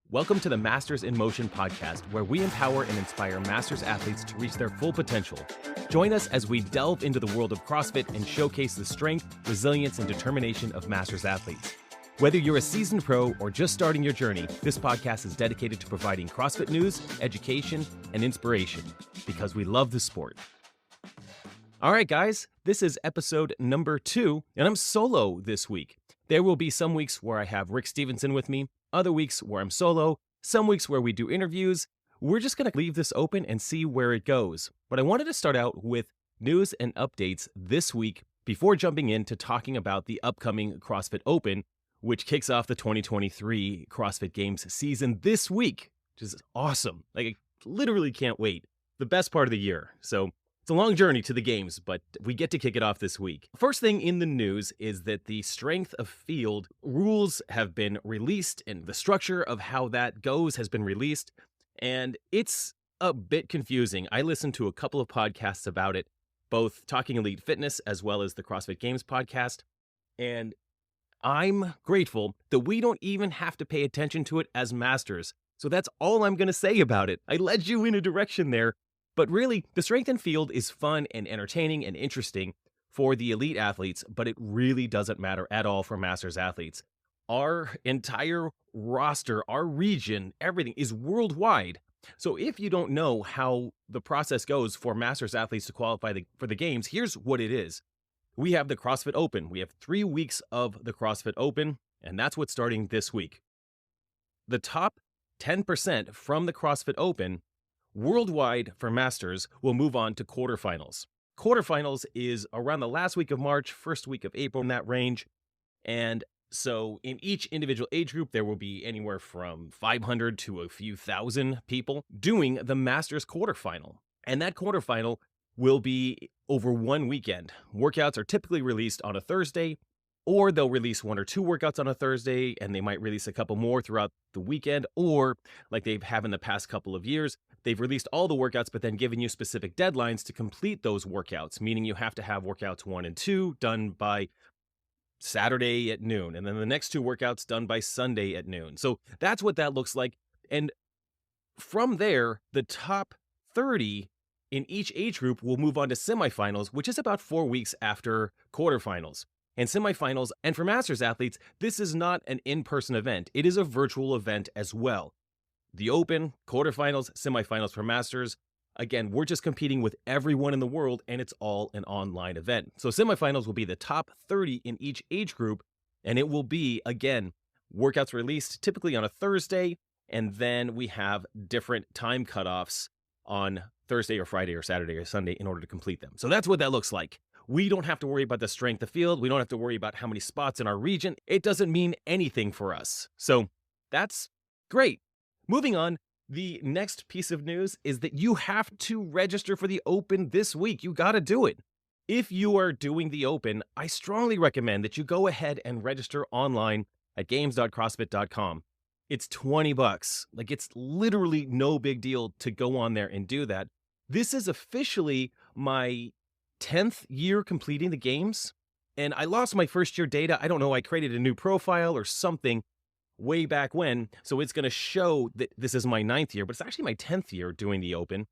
Welcome to the Masters in Motion podcast, where we empower and inspire Masters athletes to reach their full potential. Join us as we delve into the world of CrossFit and showcase the strength, resilience, and determination of Masters athletes. Whether you're a seasoned pro or just starting your journey, this podcast is dedicated to providing CrossFit news, education, and inspiration, because we love the sport. All right, guys, this is episode number 2, and I'm solo this week. There will be some weeks where I have Rick Stevenson with me, other weeks where I'm solo, some weeks where we do interviews. We're just going to leave this open and see where it goes. But I wanted to start out with news and updates this week before jumping into talking about the upcoming CrossFit Open, which kicks off the 2023 CrossFit Games season this week, which is awesome. I literally can't wait. The best part of the year. So it's a long journey to the games, but we get to kick it off this week. First thing in the news is that the strength of field rules have been released, and the structure of how that goes has been released, and it's a bit confusing. I listened to a couple of podcasts about it, both Talking Elite Fitness as well as the CrossFit Games podcast, and I'm grateful that we don't even have to pay attention to it as masters. So that's all I'm going to say about it. I led you in a direction there. But really, the strength in field is fun and entertaining and interesting for the elite athletes, but it really doesn't matter at all for Masters athletes. Our entire roster, our region, everything is worldwide. So if you don't know how the process goes for Masters athletes to qualify for the games, here's what it is. We have the CrossFit Open. We have 3 weeks of the CrossFit Open, and that's what's starting this week. The top 10% from the CrossFit Open worldwide for Masters will move on to quarterfinals. Quarterfinals is around the last week of March, first week of April, in that range. And so in each individual age group, there will be anywhere from 500 to a few thousand people doing the Masters quarterfinal. And that quarterfinal will be over 1 weekend. Workouts are typically released on a Thursday, or they'll release 1 or 2 workouts on a Thursday, and they might release a couple more throughout the weekend, or like they have in the past couple of years, they've released all the workouts, but then given you specific deadlines to complete those workouts, meaning you have to have workouts 1 and 2 done by Saturday at noon, and then the next 2 workouts done by Sunday at noon. So that's what that looks like. And from there, the top 30 in each age group will move on to semifinals, which is about 4 weeks after quarterfinals. And semifinals, and for Masters athletes, this is not an in-person event. It is a virtual event as well. The Open, quarterfinals, semifinals for Masters. Again, we're just competing with everyone in the world, and it's all an online event. So semifinals will be the top 30 in each age group, and it will be, again, workouts released typically on a Thursday, and then we have different time cutoffs on Thursday or Friday or Saturday or Sunday in order to complete them. So that's what that looks like. We don't have to worry about the strength of field. We don't have to worry about how many spots in our region. It doesn't mean anything for us. So that's great. Moving on, the next piece of news is that you have to register for the Open this week. You got to do it. If you are doing the Open, I strongly recommend that you go ahead and register online at games.crossfit.com. It's $20. Like, it's literally no big deal to go on there and do that. This is officially my 10th year completing the games, and I lost my first year data. I don't know, I created a new profile or something way back when, so it's going to show that this is my 9th year, but it's actually my 10th year doing the Open,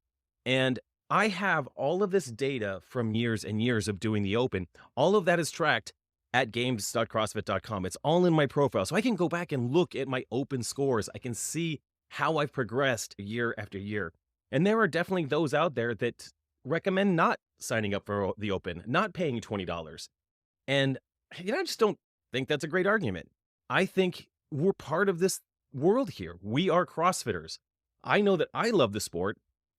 and I have all of this data from years and years of doing the Open. All of that is tracked at games.crossfit.com. It's all in my profile, so I can go back and look at my Open scores. I can see how I've progressed year after year, and there are definitely those out there that recommend not signing up for the Open, not paying $20. And I just don't think that's a great argument. I think we're part of this world here. We are CrossFitters. I know that I love the sport.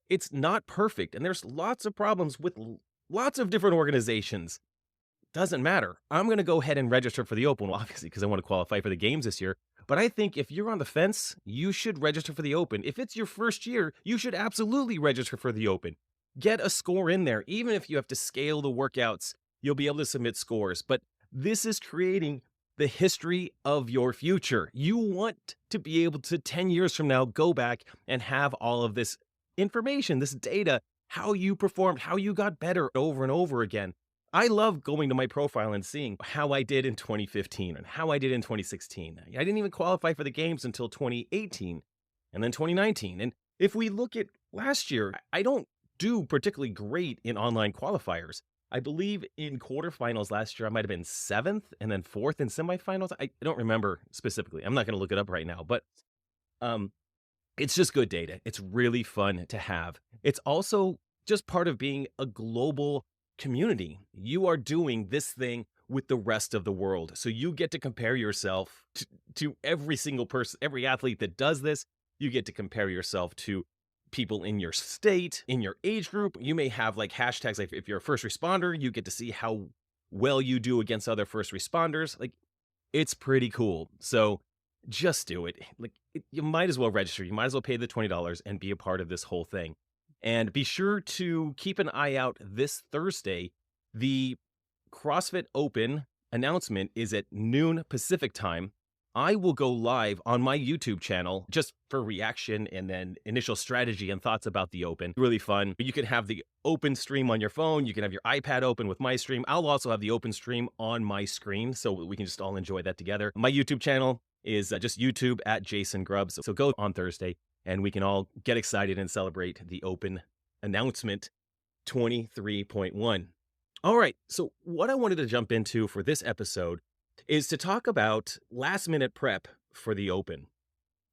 It's not perfect, and there's lots of problems with lots of different organizations. Doesn't matter. I'm going to go ahead and register for the Open, well, obviously, because I want to qualify for the games this year. But I think if you're on the fence, you should register for the Open. If it's your first year, you should absolutely register for the Open. Get a score in there. Even if you have to scale the workouts, you'll be able to submit scores. But this is creating the history of your future. You want to be able to, 10 years from now, go back and have all of this information, this data, how you performed, how you got better over and over again. I love going to my profile and seeing how I did in 2015 and how I did in 2016. I didn't even qualify for the games until 2018 and then 2019. And if we look at last year, I don't do particularly great in online qualifiers. I believe in quarterfinals last year, I might have been 7th and then 4th in semifinals. I don't remember specifically. I'm not going to look it up right now, but um, it's just good data. It's really fun to have. It's also just part of being a global community. You are doing this thing with the rest of the world. So you get to compare yourself to every single person, every athlete that does this. You get to compare yourself to people in your state, in your age group. You may have like hashtags, like if you're a first responder, you get to see how well you do against other first responders. Like, it's pretty cool. So just do it. Like, you might as well register. You might as well pay the $20 and be a part of this whole thing. And be sure to keep an eye out this Thursday. The CrossFit Open announcement is at noon Pacific time. I will go live on my YouTube channel just for reaction and then initial strategy and thoughts about the Open. Really fun. You can have the Open stream on your phone. You can have your iPad open with my stream. I'll also have the Open stream on my screen so we can just all enjoy that together. My YouTube channel is just YouTube at JASONGRUBB. So go on Thursday and we can all get excited and celebrate the Open announcement 23.1. All right, so what I wanted to jump into for this episode is to talk about last minute prep for the Open.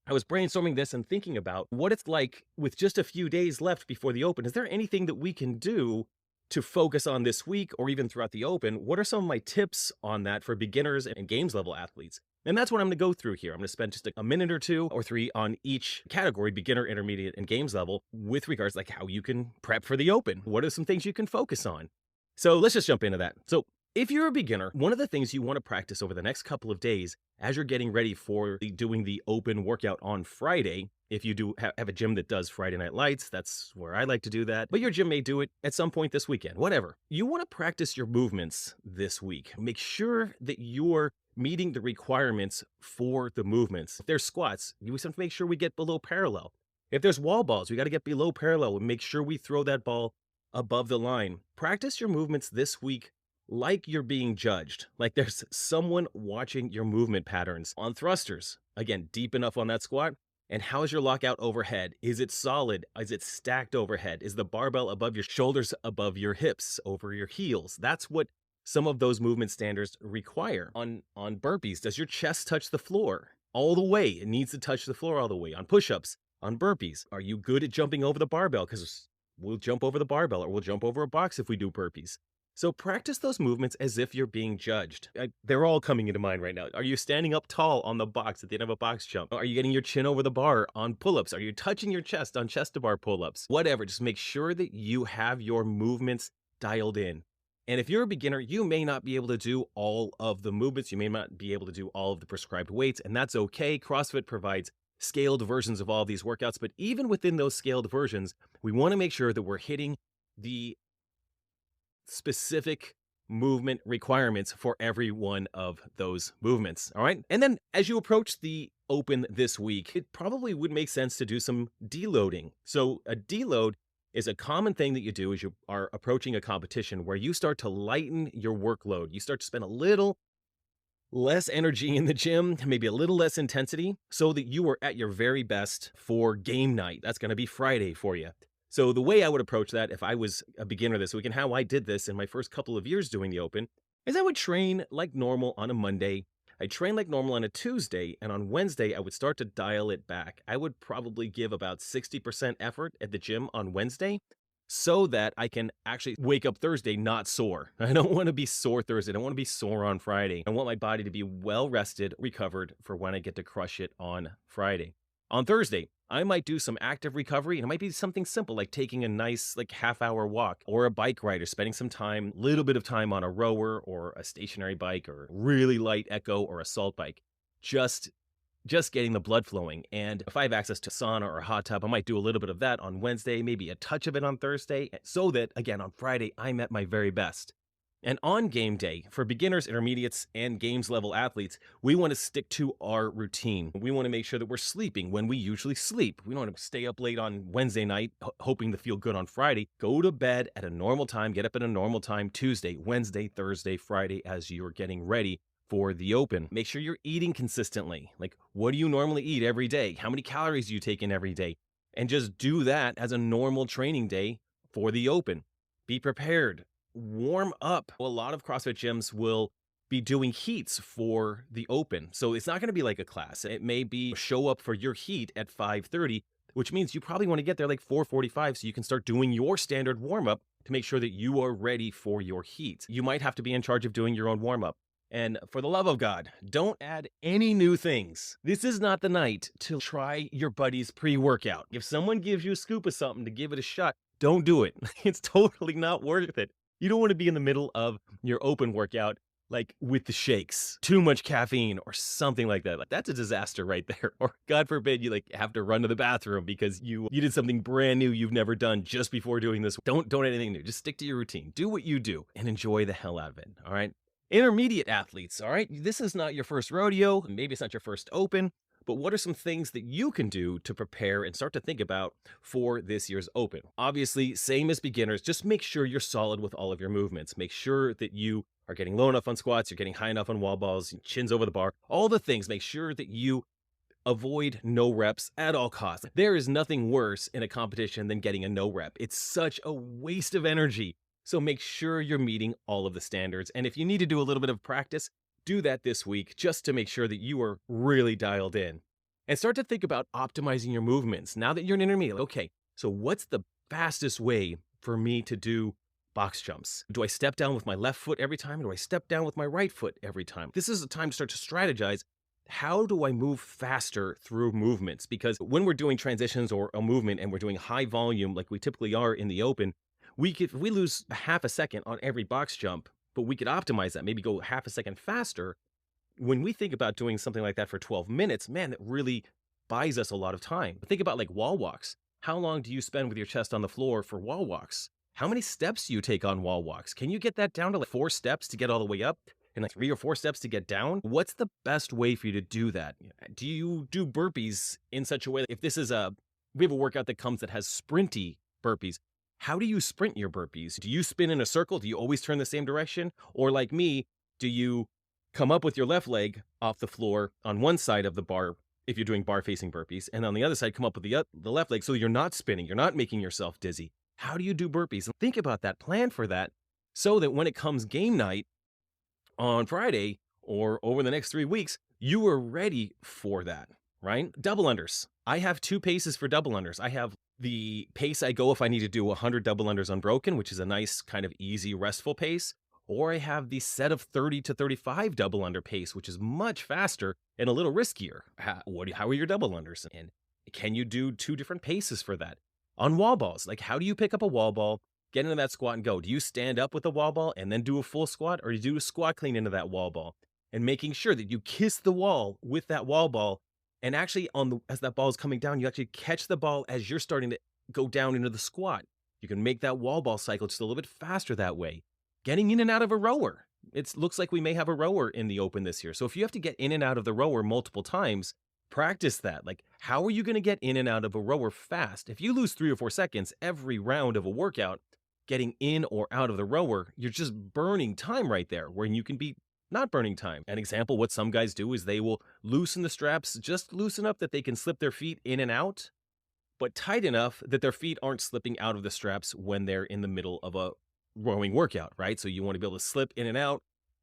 I was brainstorming this and thinking about what it's like with just a few days left before the Open. Is there anything that we can do to focus on this week or even throughout the Open? What are some of my tips on that for beginners and games level athletes? And that's what I'm going to go through here. I'm going to spend just a minute or 2 or 3 on each category, beginner, intermediate, and games level, with regards like how you can prep for the Open. What are some things you can focus on? So let's just jump into that. So if you're a beginner, one of the things you want to practice over the next couple of days as you're getting ready for doing the Open workout on Friday, if you do have a gym that does Friday Night Lights, that's where I like to do that. But your gym may do it at some point this weekend, whatever. You want to practice your movements this week. Make sure that you're meeting the requirements for the movements. If there's squats, you have to make sure we get below parallel. If there's wall balls, we got to get below parallel and make sure we throw that ball above the line. Practice your movements this week like you're being judged, like there's someone watching your movement patterns. On thrusters, again, deep enough on that squat. And how is your lockout overhead? Is it solid? Is it stacked overhead? Is the barbell above your shoulders, above your hips, over your heels? That's what some of those movement standards require. On burpees, does your chest touch the floor all the way? It needs to touch the floor all the way. On push-ups, on burpees, are you good at jumping over the barbell? Because we'll jump over the barbell or we'll jump over a box if we do burpees. So practice those movements as if you're being judged. They're all coming into mind right now. Are you standing up tall on the box at the end of a box jump? Are you getting your chin over the bar on pull-ups? Are you touching your chest on chest-to-bar pull-ups? Whatever, just make sure that you have your movements dialed in. And if you're a beginner, you may not be able to do all of the movements. You may not be able to do all of the prescribed weights, and that's okay. CrossFit provides scaled versions of all of these workouts, but even within those scaled versions, we want to make sure that we're hitting the specific movement requirements for every one of those movements. All right. And then as you approach the Open this week, it probably would make sense to do some deloading. So a deload is a common thing that you do as you are approaching a competition where you start to lighten your workload. You start to spend a little less energy in the gym, maybe a little less intensity, so that you are at your very best for game night. That's going to be Friday for you. So the way I would approach that if I was a beginner this week, and how I did this in my first couple of years doing the Open, is I would train like normal on a Monday. I'd train like normal on a Tuesday, and on Wednesday, I would start to dial it back. I would probably give about 60% effort at the gym on Wednesday so that I can actually wake up Thursday not sore. I don't want to be sore Thursday. I don't want to be sore on Friday. I want my body to be well rested, recovered for when I get to crush it on Friday. On Thursday, I might do some active recovery, and it might be something simple like taking a nice half-hour walk or a bike ride or spending some time, little bit of time on a rower or a stationary bike or really light echo or assault bike. Just getting the blood flowing. And if I have access to sauna or a hot tub, I might do a little bit of that on Wednesday, maybe a touch of it on Thursday, so that, again, on Friday, I'm at my very best. And on game day, for beginners, intermediates, and games level athletes, we want to stick to our routine. We want to make sure that we're sleeping when we usually sleep. We don't want to stay up late on Wednesday night, hoping to feel good on Friday. Go to bed at a normal time, get up at a normal time Tuesday, Wednesday, Thursday, Friday as you're getting ready for the Open. Make sure you're eating consistently. Like, what do you normally eat every day? How many calories do you take in every day? And just do that as a normal training day for the Open. Be prepared. Warm up. A lot of CrossFit gyms will be doing heats for the Open. So it's not going to be like a class. It may be show up for your heat at 5:30, which means you probably want to get there like 4:45 so you can start doing your standard warm up to make sure that you are ready for your heat. You might have to be in charge of doing your own warm up. And for the love of God, don't add any new things. This is not the night to try your buddy's pre-workout. If someone gives you a scoop of something to give it a shot, don't do it. It's totally not worth it. You don't want to be in the middle of your Open workout, like with the shakes, too much caffeine or something like that. Like, that's a disaster right there. Or God forbid you like have to run to the bathroom because you did something brand new you've never done just before doing this. Don't add anything new. Just stick to your routine. Do what you do and enjoy the hell out of it. All right. Intermediate athletes. All right. This is not your first rodeo. Maybe it's not your first Open. But what are some things that you can do to prepare and start to think about for this year's Open? Obviously, same as beginners, just make sure you're solid with all of your movements. Make sure that you are getting low enough on squats, you're getting high enough on wall balls, chins over the bar, all the things. Make sure that you avoid no reps at all costs. There is nothing worse in a competition than getting a no rep. It's such a waste of energy. So make sure you're meeting all of the standards. And if you need to do a little bit of practice, do that this week just to make sure that you are really dialed in. And start to think about optimizing your movements. Now that you're an intermediate, okay, so what's the fastest way for me to do box jumps? Do I step down with my left foot every time? Or do I step down with my right foot every time? This is a time to start to strategize. How do I move faster through movements? Because when we're doing transitions or a movement and we're doing high volume like we typically are in the Open, we lose a half a second on every box jump, but we could optimize that, maybe go half a second faster. When we think about doing something like that for 12 minutes, man, that really buys us a lot of time. But think about like wall walks. How long do you spend with your chest on the floor for wall walks? How many steps do you take on wall walks? Can you get that down to like 4 steps to get all the way up and like 3 or 4 steps to get down? What's the best way for you to do that? Do you do burpees in such a way that if we have a workout that comes that has sprinty burpees, how do you sprint your burpees? Do you spin in a circle? Do you always turn the same direction? Or like me, do you come up with your left leg off the floor on one side of the bar if you're doing bar facing burpees, and on the other side come up with the left leg so you're not spinning, you're not making yourself dizzy? How do you do burpees? And think about that, plan for that, so that when it comes game night on Friday or over the next 3 weeks, you are ready for that, right? Double unders. I have 2 paces for double unders. I have the pace I go if I need to do 100 double unders unbroken, which is a nice kind of easy, restful pace. Or I have the set of 30 to 35 double under pace, which is much faster and a little riskier. How are your double unders? And can you do 2 different paces for that? On wall balls, like how do you pick up a wall ball, get into that squat and go? Do you stand up with a wall ball and then do a full squat, or do you do a squat clean into that wall ball? And making sure that you kiss the wall with that wall ball, and actually as that ball is coming down, you actually catch the ball as you're starting to go down into the squat. You can make that wall ball cycle just a little bit faster that way. Getting in and out of a rower. It looks like we may have a rower in the Open this year. So if you have to get in and out of the rower multiple times, practice that. Like, how are you going to get in and out of a rower fast? If you lose 3 or 4 seconds every round of a workout, getting in or out of the rower, you're just burning time right there, when you can be not burning time. An example, what some guys do is they will loosen the straps, just loosen up that they can slip their feet in and out, but tight enough that their feet aren't slipping out of the straps when they're in the middle of a rowing workout, right? So you want to be able to slip in and out,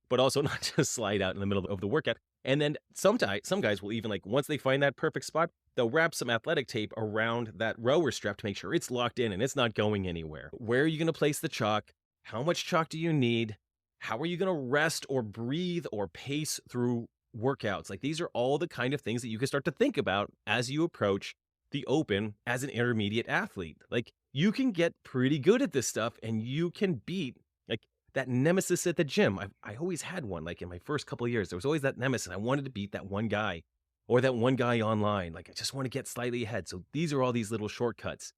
but also not just slide out in the middle of the workout. And then some guys will even, like, once they find that perfect spot, they'll wrap some athletic tape around that rower strap to make sure it's locked in and it's not going anywhere. Where are you going to place the chalk? How much chalk do you need? How are you going to rest or breathe or pace through workouts? Like, these are all the kind of things that you can start to think about as you approach the Open as an intermediate athlete. Like, you can get pretty good at this stuff and you can beat like that nemesis at the gym. I always had one. Like in my first couple of years, there was always that nemesis. I wanted to beat that one guy or that one guy online. Like, I just want to get slightly ahead. So these are all these little shortcuts.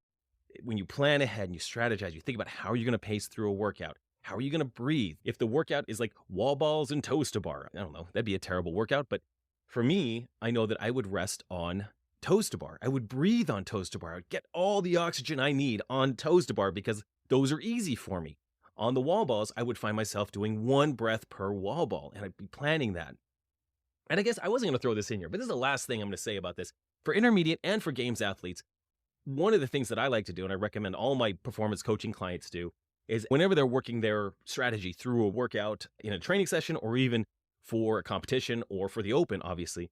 When you plan ahead and you strategize, you think about how you're going to pace through a workout. How are you going to breathe? If the workout is like wall balls and toes to bar, I don't know, that'd be a terrible workout. But for me, I know that I would rest on toes to bar. I would breathe on toes to bar. I would get all the oxygen I need on toes to bar because those are easy for me. On the wall balls, I would find myself doing 1 breath per wall ball, and I'd be planning that. And I guess I wasn't going to throw this in here, but this is the last thing I'm going to say about this. For intermediate and for games athletes, one of the things that I like to do, and I recommend all my performance coaching clients do, is whenever they're working their strategy through a workout in a training session or even for a competition or for the open, obviously,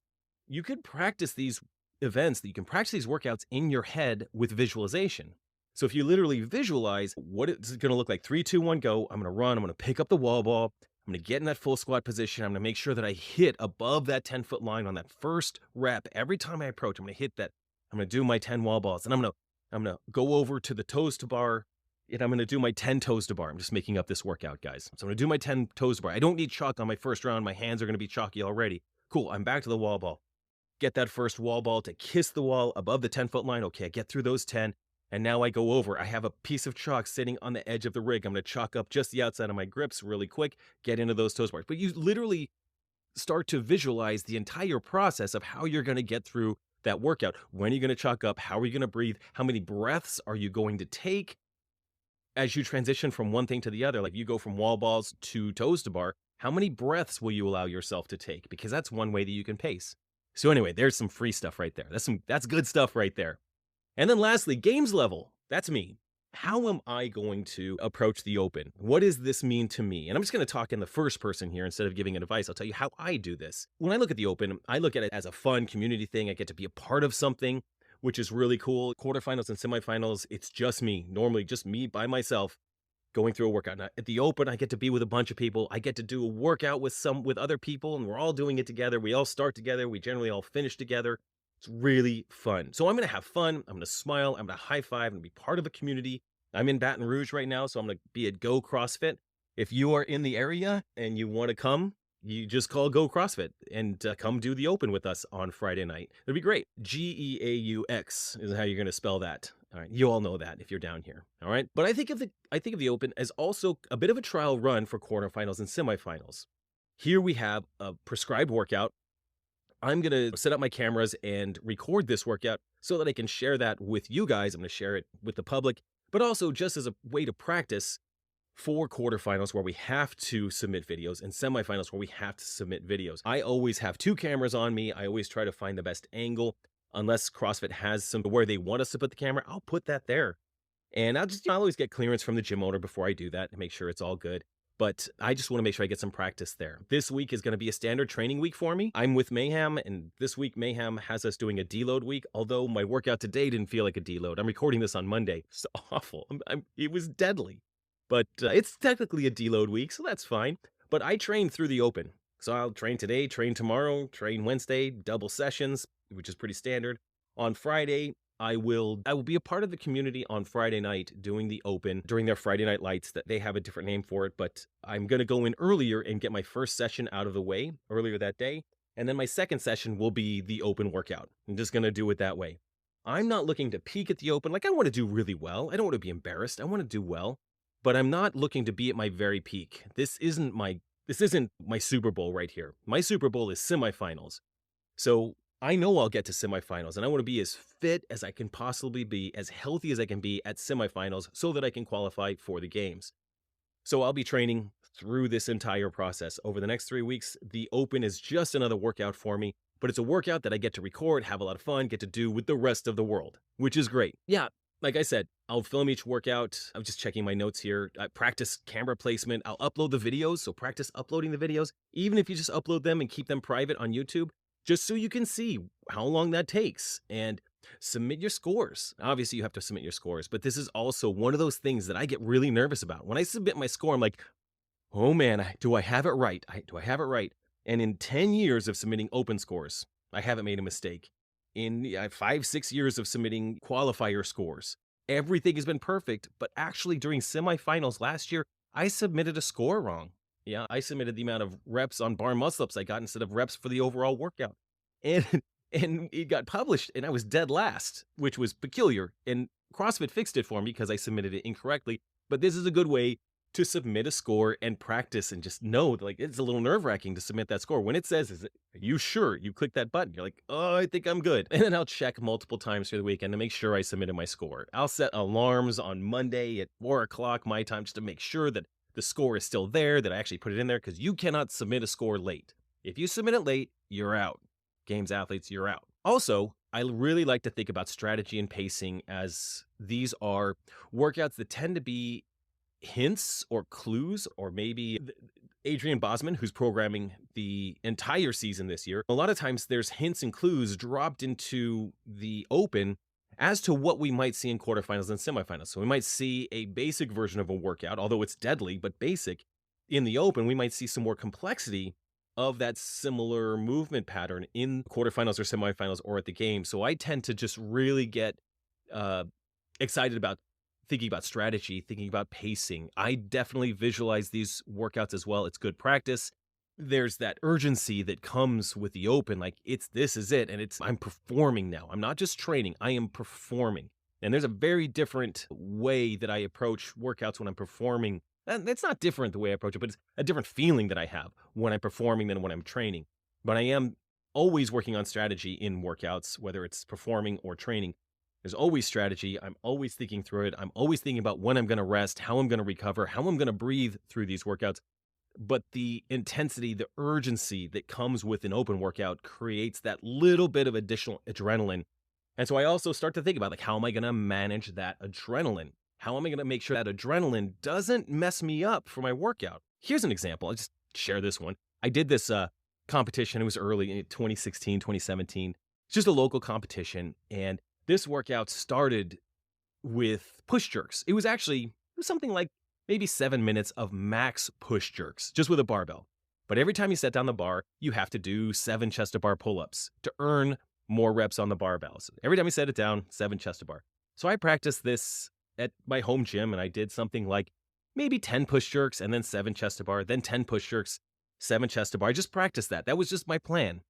you could practice these events, that you can practice these workouts in your head with visualization. So if you literally visualize what it's going to look like, 3, 2, 1, go, I'm going to run, I'm going to pick up the wall ball, I'm going to get in that full squat position, I'm going to make sure that I hit above that 10-foot line on that first rep. Every time I approach, I'm going to hit that. I'm going to do my 10 wall balls, and I'm going to go over to the toes to bar, and I'm going to do my 10 toes to bar. I'm just making up this workout, guys. So I'm going to do my 10 toes to bar. I don't need chalk on my first round. My hands are going to be chalky already. Cool, I'm back to the wall ball. Get that first wall ball to kiss the wall above the 10-foot line. Okay, I get through those 10, and now I go over. I have a piece of chalk sitting on the edge of the rig. I'm going to chalk up just the outside of my grips really quick, get into those toes bars. But you literally start to visualize the entire process of how you're going to get through that workout. When are you going to chalk up? How are you going to breathe? How many breaths are you going to take as you transition from one thing to the other? Like you go from wall balls to toes to bar. How many breaths will you allow yourself to take? Because that's one way that you can pace. So anyway, there's some free stuff right there. That's good stuff right there. And then lastly, games level. That's me. How am I going to approach the open? What does this mean to me? And I'm just going to talk in the first person here instead of giving advice. I'll tell you how I do this. When I look at the open, I look at it as a fun community thing. I get to be a part of something, which is really cool. Quarterfinals and semifinals, it's just me. Normally just me by myself going through a workout. Now, at the open, I get to be with a bunch of people. I get to do a workout with other people, and we're all doing it together. We all start together. We generally all finish together. It's really fun. So I'm going to have fun. I'm going to smile. I'm going to high five and be part of a community. I'm in Baton Rouge right now, so I'm going to be at Go CrossFit. If you are in the area and you want to come, you just call Go CrossFit and come do the open with us on Friday night. It'll be great. GEAUX is how you're going to spell that. All right, you all know that if you're down here. All right, but I think of the open as also a bit of a trial run for quarterfinals and semifinals. Here we have a prescribed workout. I'm going to set up my cameras and record this workout so that I can share that with you guys. I'm going to share it with the public, but also just as a way to practice for quarterfinals where we have to submit videos and semifinals where we have to submit videos. I always have 2 cameras on me. I always try to find the best angle. Unless CrossFit has some where they want us to put the camera, I'll put that there. And I'll always get clearance from the gym owner before I do that to make sure it's all good. But I just want to make sure I get some practice there. This week is going to be a standard training week for me. I'm with Mayhem, and this week Mayhem has us doing a deload week, although my workout today didn't feel like a deload. I'm recording this on Monday. It's awful. It was deadly. But it's technically a deload week, so that's fine. But I train through the open. So I'll train today, train tomorrow, train Wednesday, double sessions, which is pretty standard. On Friday, I will be a part of the community on Friday night doing the open during their Friday night lights. That they have a different name for it, but I'm going to go in earlier and get my first session out of the way earlier that day. And then my second session will be the open workout. I'm just going to do it that way. I'm not looking to peak at the open. Like, I want to do really well. I don't want to be embarrassed. I want to do well, but I'm not looking to be at my very peak. This isn't my Super Bowl right here. My Super Bowl is semifinals. So I know I'll get to semifinals, and I want to be as fit as I can possibly be, as healthy as I can be at semifinals so that I can qualify for the games. So I'll be training through this entire process. Over the next 3 weeks, the open is just another workout for me, but it's a workout that I get to record, have a lot of fun, get to do with the rest of the world, which is great. Yeah, like I said, I'll film each workout. I'm just checking my notes here. I practice camera placement. I'll upload the videos, so practice uploading the videos, even if you just upload them and keep them private on YouTube, just so you can see how long that takes, and submit your scores. Obviously, you have to submit your scores, but this is also one of those things that I get really nervous about. When I submit my score, I'm like, oh man, do I have it right? Do I have it right? And in 10 years of submitting open scores, I haven't made a mistake. In 5-6 years of submitting qualifier scores, everything has been perfect, but actually during semifinals last year, I submitted a score wrong. Yeah, I submitted the amount of reps on bar muscle-ups I got instead of reps for the overall workout. And it got published, and I was dead last, which was peculiar. And CrossFit fixed it for me because I submitted it incorrectly. But this is a good way to submit a score and practice and just know, like, it's a little nerve-wracking to submit that score. When it says, are you sure? You click that button. You're like, oh, I think I'm good. And then I'll check multiple times through the weekend to make sure I submitted my score. I'll set alarms on Monday at 4 o'clock my time just to make sure that the score is still there, that I actually put it in there, because you cannot submit a score late. If you submit it late, you're out. Games athletes, you're out. Also, I really like to think about strategy and pacing, as these are workouts that tend to be hints or clues, or maybe Adrian Bosman, who's programming the entire season this year, a lot of times there's hints and clues dropped into the open as to what we might see in quarterfinals and semifinals. So we might see a basic version of a workout, although it's deadly, but basic. In the open, we might see some more complexity of that similar movement pattern in quarterfinals or semifinals or at the game. So I tend to just really get excited about thinking about strategy, thinking about pacing. I definitely visualize these workouts as well. It's good practice. There's that urgency that comes with the open, like this is it. And I'm performing now. I'm not just training, I am performing. And there's a very different way that I approach workouts when I'm performing. And it's not different the way I approach it, but it's a different feeling that I have when I'm performing than when I'm training. But I am always working on strategy in workouts, whether it's performing or training. There's always strategy. I'm always thinking through it. I'm always thinking about when I'm going to rest, how I'm going to recover, how I'm going to breathe through these workouts. But the intensity, the urgency that comes with an open workout creates that little bit of additional adrenaline. And so I also start to think about, like, how am I going to manage that adrenaline? How am I going to make sure that adrenaline doesn't mess me up for my workout? Here's an example. I'll just share this one. I did this competition. It was early in 2016, 2017. It's just a local competition. And this workout started with push jerks. It was something like maybe 7 minutes of max push jerks, just with a barbell. But every time you set down the bar, you have to do 7 chest to bar pull-ups to earn more reps on the barbells. Every time you set it down, 7 chest to bar. So I practiced this at my home gym, and I did something like maybe 10 push jerks and then 7 chest to bar, then 10 push jerks, 7 chest to bar. I just practiced that. That was just my plan.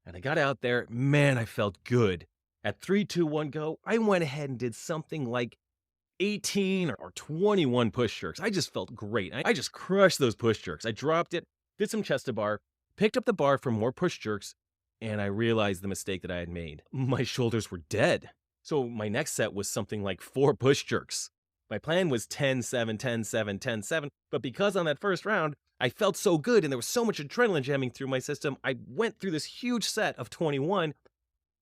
And I got out there, man, I felt good. At 3, 2, 1, go, I went ahead and did something like 18 or 21 push jerks. I just felt great. I just crushed those push jerks. I dropped it, did some chest to bar, picked up the bar for more push jerks, and I realized the mistake that I had made. My shoulders were dead. So my next set was something like 4 push jerks. My plan was 10, 7, 10, 7, 10, 7. But because on that first round, I felt so good and there was so much adrenaline jamming through my system, I went through this huge set of 21.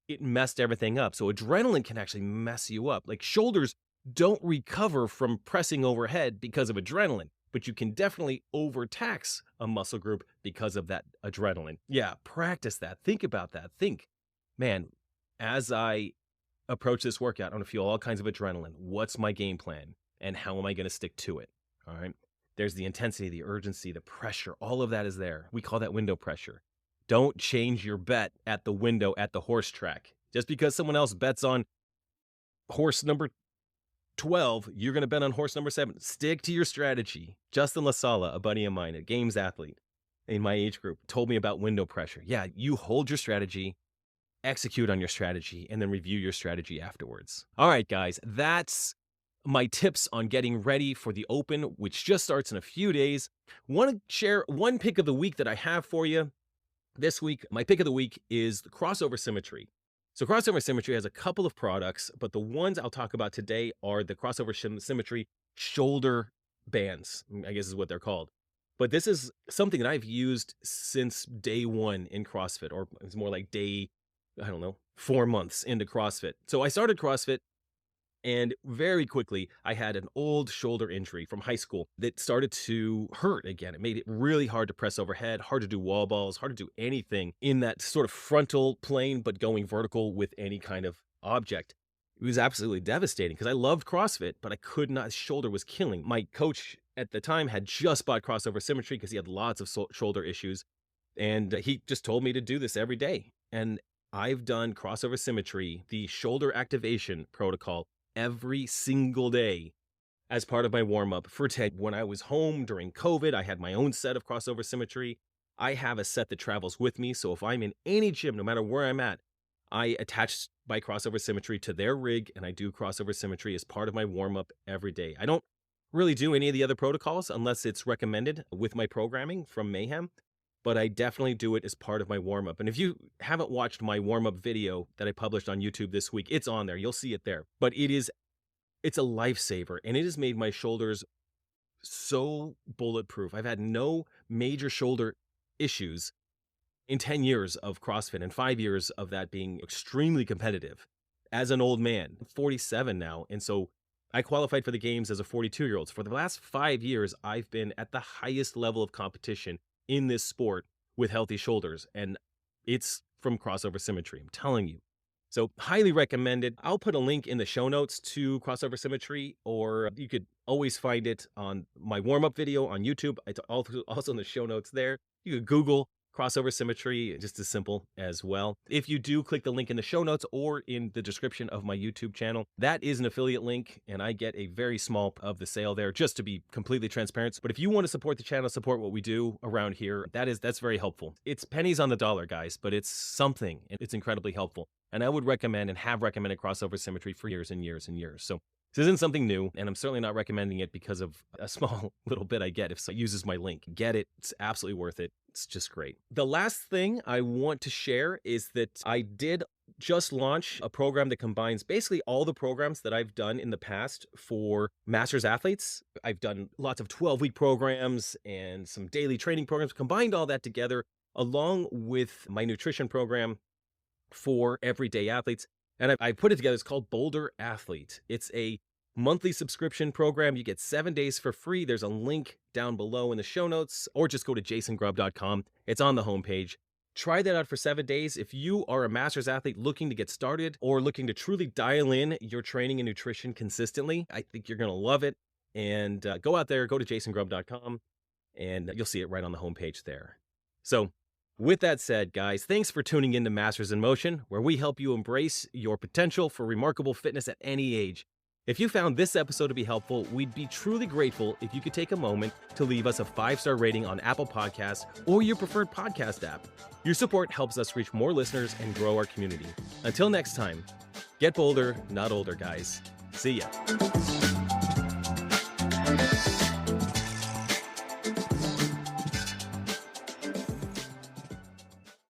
It messed everything up. So adrenaline can actually mess you up. Like, shoulders don't recover from pressing overhead because of adrenaline, but you can definitely overtax a muscle group because of that adrenaline. Yeah, practice that. Think about that. Think, man, as I approach this workout, I'm going to feel all kinds of adrenaline. What's my game plan? And how am I going to stick to it? All right. There's the intensity, the urgency, the pressure. All of that is there. We call that window pressure. Don't change your bet at the window at the horse track. Just because someone else bets on horse number 12, you're going to bet on horse number 7. Stick to your strategy. Justin LaSala, a buddy of mine, a games athlete in my age group, told me about window pressure. Yeah, you hold your strategy, execute on your strategy, and then review your strategy afterwards. All right, guys, that's my tips on getting ready for the Open, which just starts in a few days. Want to share one pick of the week that I have for you. This week, my pick of the week is the Crossover Symmetry. So Crossover Symmetry has a couple of products, but the ones I'll talk about today are the Crossover Symmetry shoulder bands, I guess is what they're called. But this is something that I've used since day 1 in CrossFit, or it's more like day, 4 months into CrossFit. So I started CrossFit, and very quickly, I had an old shoulder injury from high school that started to hurt again. It made it really hard to press overhead, hard to do wall balls, hard to do anything in that sort of frontal plane, but going vertical with any kind of object. It was absolutely devastating because I loved CrossFit, but I could not, shoulder was killing. My coach at the time had just bought Crossover Symmetry because he had lots of shoulder issues. And he just told me to do this every day. And I've done Crossover Symmetry, the shoulder activation protocol, every single day as part of my warm-up for 10. When I was home during COVID, I had my own set of Crossover Symmetry. I have a set that travels with me, so if I'm in any gym, no matter where I'm at, I attach my Crossover Symmetry to their rig, and I do Crossover Symmetry as part of my warm-up every day. I don't really do any of the other protocols unless it's recommended with my programming from Mayhem, but I definitely do it as part of my warm-up. And if you haven't watched my warm-up video that I published on YouTube this week, it's on there. You'll see it there. But it's a lifesaver, and it has made my shoulders so bulletproof. I've had no major shoulder issues in 10 years of CrossFit and 5 years of that being extremely competitive. As an old man, 47 now, and so I qualified for the games as a 42-year-old. For the last 5 years, I've been at the highest level of competition in this sport with healthy shoulders, and it's from Crossover Symmetry, I'm telling you. So highly recommended. I'll put a link in the show notes to Crossover Symmetry, or you could always find it on my warm-up video on YouTube. It's also in the show notes there. You could Google Crossover Symmetry, just as simple as well. If you do click the link in the show notes or in the description of my YouTube channel, that is an affiliate link, and I get a very small of the sale there, just to be completely transparent. But if you want to support the channel, support what we do around here, that's very helpful. It's pennies on the dollar, guys, but it's something, and it's incredibly helpful. And I would recommend and have recommended Crossover Symmetry for years and years and years. So this isn't something new, and I'm certainly not recommending it because of a small little bit I get if someone uses my link. Get it. It's absolutely worth it. It's just great. The last thing I want to share is that I did just launch a program that combines basically all the programs that I've done in the past for Masters athletes. I've done lots of 12-week programs and some daily training programs, combined all that together along with my nutrition program for everyday athletes. And I put it together. It's called Boulder Athlete. It's a monthly subscription program. You get 7 days for free. There's a link down below in the show notes, or just go to jasongrubb.com. It's on the homepage. Try that out for 7 days. If you are a Masters athlete looking to get started or looking to truly dial in your training and nutrition consistently, I think you're going to love it. And go out there, go to jasongrubb.com, and you'll see it right on the homepage there. So with that said, guys, thanks for tuning in to Masters in Motion, where we help you embrace your potential for remarkable fitness at any age. If you found this episode to be helpful, we'd be truly grateful if you could take a moment to leave us a 5-star rating on Apple Podcasts or your preferred podcast app. Your support helps us reach more listeners and grow our community. Until next time, get bolder, not older, guys. See ya.